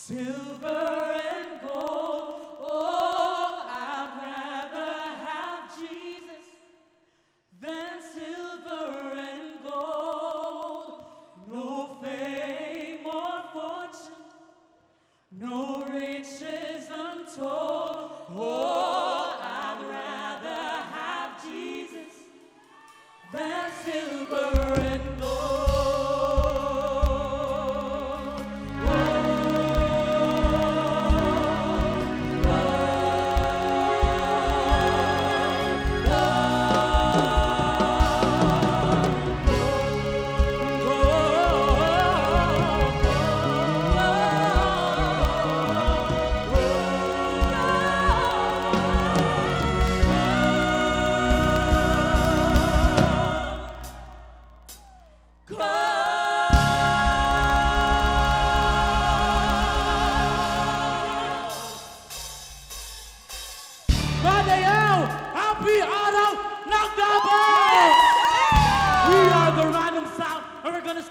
Silver and gold, oh, I'd rather have Jesus than silver and gold. No fame or fortune, no riches untold. Oh, I'd rather have Jesus than silver and gold.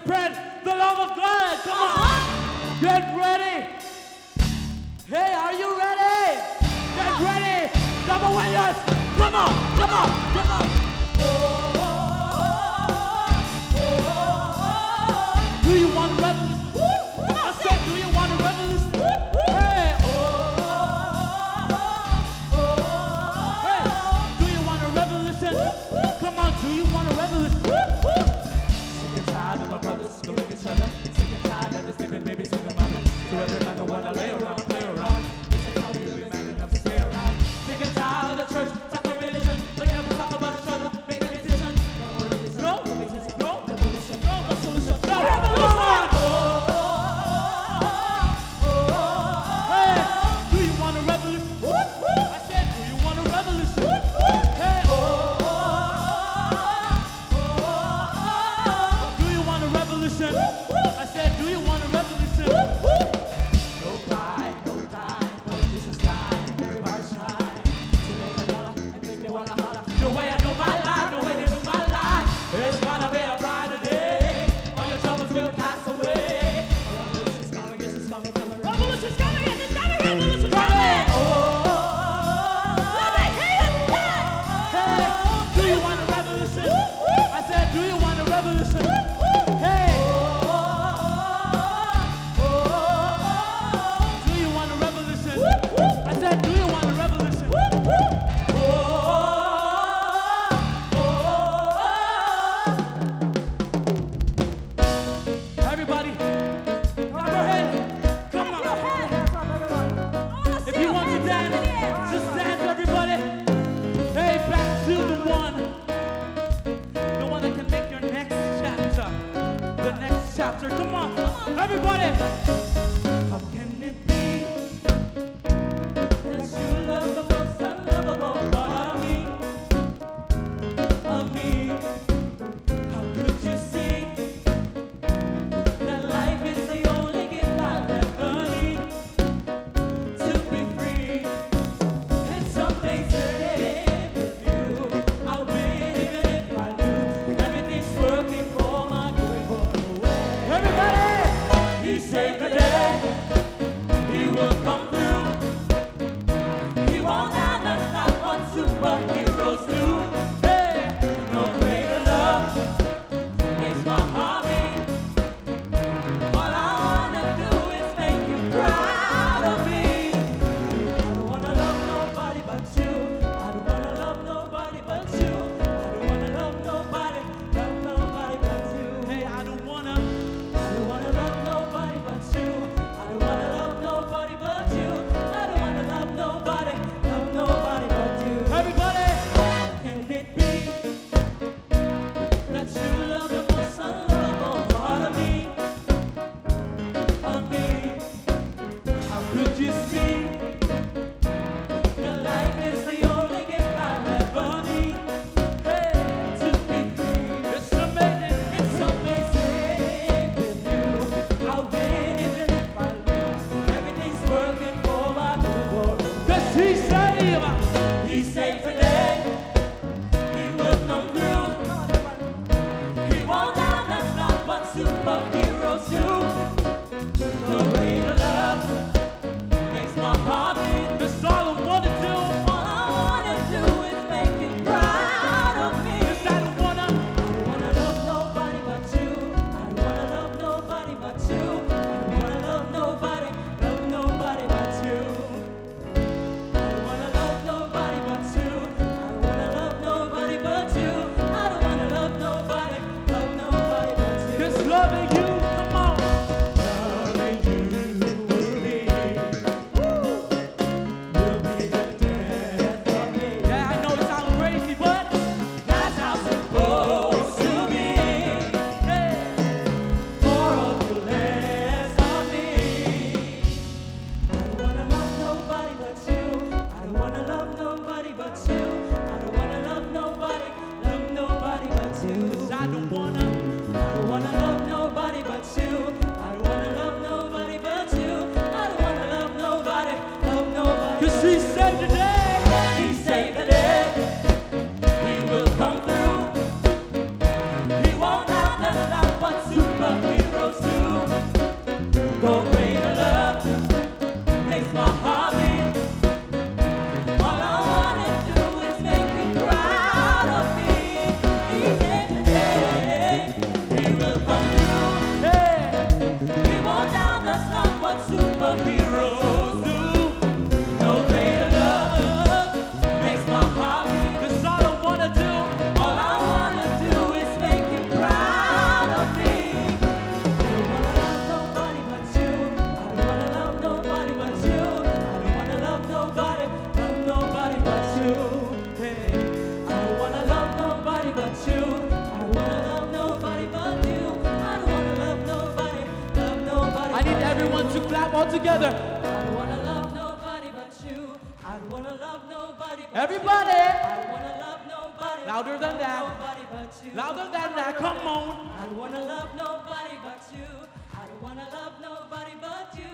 Spread the love of God. Come on. Get ready. Hey, are you ready? Get ready. Double windows. Come on. Come on. Come on. Do you want a revolution? I said, do you want a revolution? Hey. Hey. Do you want a revolution? Come on. Do you want a revolution? Tired of my brothers killing each other. Sick and tired of this living baby single mama. So every man don't wanna lay around, play around. This is how we be man enough to stay around. Sick and tired of the church, talk of religion. Look at we talk about the struggle, make a decision. No, no, revolution, no, no solution, no revolution. Hey, do you want a revolution? I said, do you want a revolution? Hey, revolution. I said, do you want a revolution? No pride, no time, no this is time. Everybody's trying to make a dollar and think they wanna holler. The way I do my life, the way they do my life. It's gonna be a brighter day. All your troubles will pass away. Revolution's coming, yes, it's coming, coming. Revolution's coming, yes, it's coming, revolution's coming. Let me hear you say. Hey, do you want a revolution? I said, do you want a revolution? Hey! Do you want a revolution? I said, do you want a revolution? Everybody, clap your hands. Come on. If you want to dance, just dance, everybody. Hey, back to the one that can make your next chapter. The next chapter. Come on, everybody. How can it be that you love the most unlovable part of me? How could you see that life is the only gift I'll ever need to be free? And someday certain with you, I'll win even if I lose. Everything's working for my good. Everybody, he said. all together. I don't wanna love nobody but you. I don't wanna love nobody but Everybody. you. I don't wanna love nobody. Louder than that. Nobody but you. Louder than that, come on. I don't wanna love nobody but you. I don't wanna love nobody but you.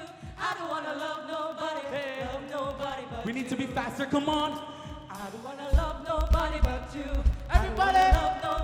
I don't wanna love nobody. Hey. Love nobody but We need to be faster, come on. I don't wanna love nobody but you. Everybody. I don't wanna love